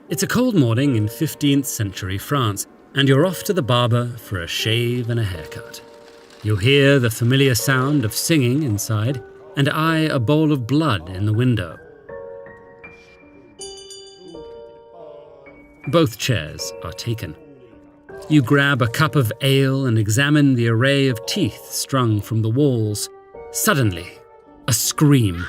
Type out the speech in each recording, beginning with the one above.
It's a cold morning in 15th century France, and you're off to the barber for a shave and a haircut. You'll hear the familiar sound of singing inside and eye a bowl of blood in the window. Both chairs are taken. You grab a cup of ale and examine the array of teeth strung from the walls. Suddenly, a scream.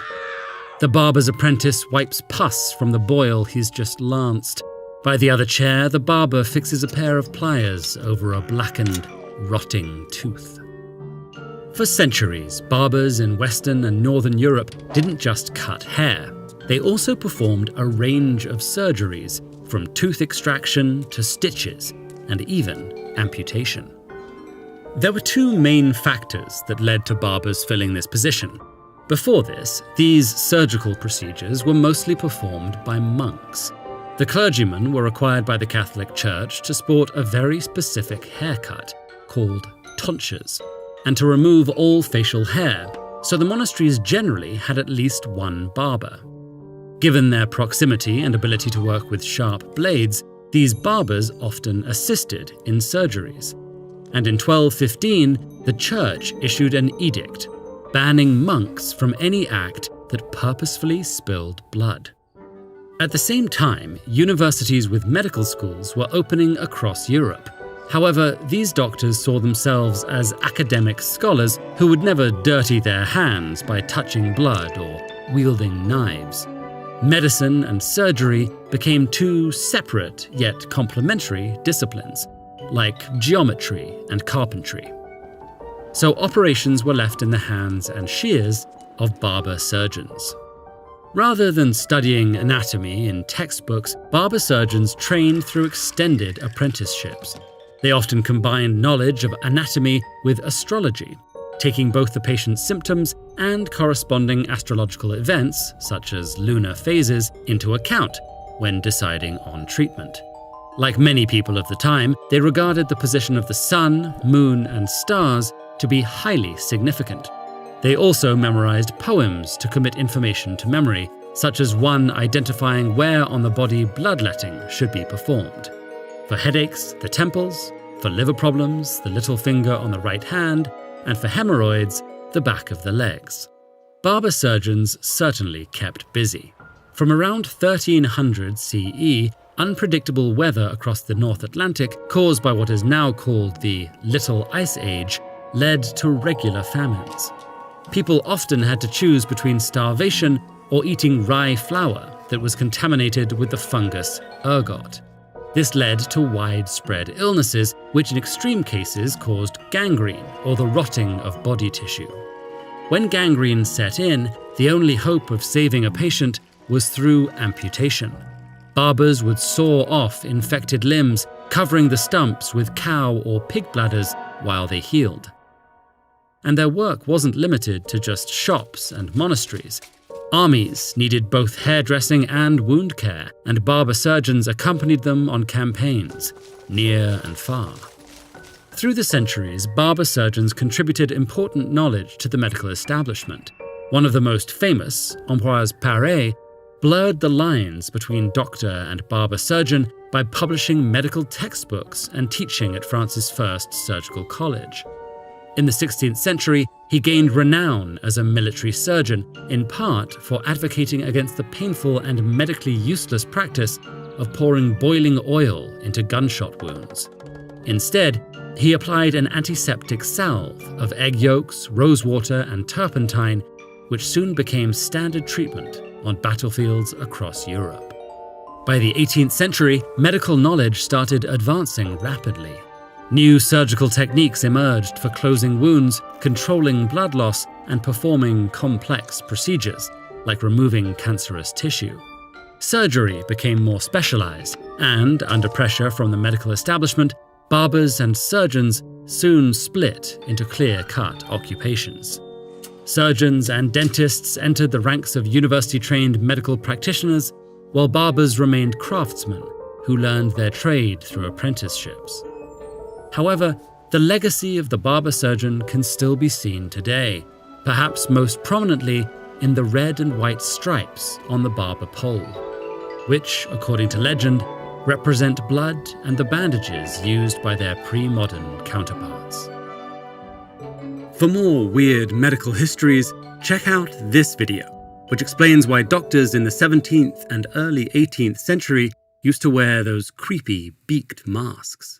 The barber's apprentice wipes pus from the boil he's just lanced. By the other chair, the barber fixes a pair of pliers over a blackened, rotting tooth. For centuries, barbers in Western and Northern Europe didn't just cut hair. They also performed a range of surgeries, from tooth extraction to stitches, and even amputation. There were two main factors that led to barbers filling this position. Before this, these surgical procedures were mostly performed by monks. The clergymen were required by the Catholic Church to sport a very specific haircut called tonsures, and to remove all facial hair, so the monasteries generally had at least one barber. Given their proximity and ability to work with sharp blades, these barbers often assisted in surgeries. And in 1215, the Church issued an edict banning monks from any act that purposefully spilled blood. At the same time, universities with medical schools were opening across Europe. However, these doctors saw themselves as academic scholars who would never dirty their hands by touching blood or wielding knives. Medicine and surgery became two separate yet complementary disciplines, like geometry and carpentry. So operations were left in the hands and shears of barber-surgeons. Rather than studying anatomy in textbooks, barber-surgeons trained through extended apprenticeships. They often combined knowledge of anatomy with astrology, taking both the patient's symptoms and corresponding astrological events, such as lunar phases, into account when deciding on treatment. Like many people of the time, they regarded the position of the sun, moon, and stars to be highly significant. They also memorized poems to commit information to memory, such as one identifying where on the body bloodletting should be performed. For headaches, the temples; for liver problems, the little finger on the right hand; and for hemorrhoids, the back of the legs. Barber-surgeons certainly kept busy. From around 1300 CE, unpredictable weather across the North Atlantic, caused by what is now called the Little Ice Age, led to regular famines. People often had to choose between starvation or eating rye flour that was contaminated with the fungus ergot. This led to widespread illnesses, which in extreme cases caused gangrene, or the rotting of body tissue. When gangrene set in, the only hope of saving a patient was through amputation. Barbers would saw off infected limbs, covering the stumps with cow or pig bladders while they healed. And their work wasn't limited to just shops and monasteries. Armies needed both hairdressing and wound care, and barber-surgeons accompanied them on campaigns, near and far. Through the centuries, barber-surgeons contributed important knowledge to the medical establishment. One of the most famous, Ambroise Paré, blurred the lines between doctor and barber-surgeon by publishing medical textbooks and teaching at France's first surgical college. In the 16th century, he gained renown as a military surgeon, in part for advocating against the painful and medically useless practice of pouring boiling oil into gunshot wounds. Instead, he applied an antiseptic salve of egg yolks, rosewater, and turpentine, which soon became standard treatment on battlefields across Europe. By the 18th century, medical knowledge started advancing rapidly. New surgical techniques emerged for closing wounds, controlling blood loss, and performing complex procedures, like removing cancerous tissue. Surgery became more specialized, and, under pressure from the medical establishment, barbers and surgeons soon split into clear-cut occupations. Surgeons and dentists entered the ranks of university-trained medical practitioners, while barbers remained craftsmen who learned their trade through apprenticeships. However, the legacy of the barber-surgeon can still be seen today, perhaps most prominently in the red and white stripes on the barber pole. which, according to legend, represent blood and the bandages used by their pre-modern counterparts. For more weird medical histories, check out this video, which explains why doctors in the 17th and early 18th century used to wear those creepy beaked masks.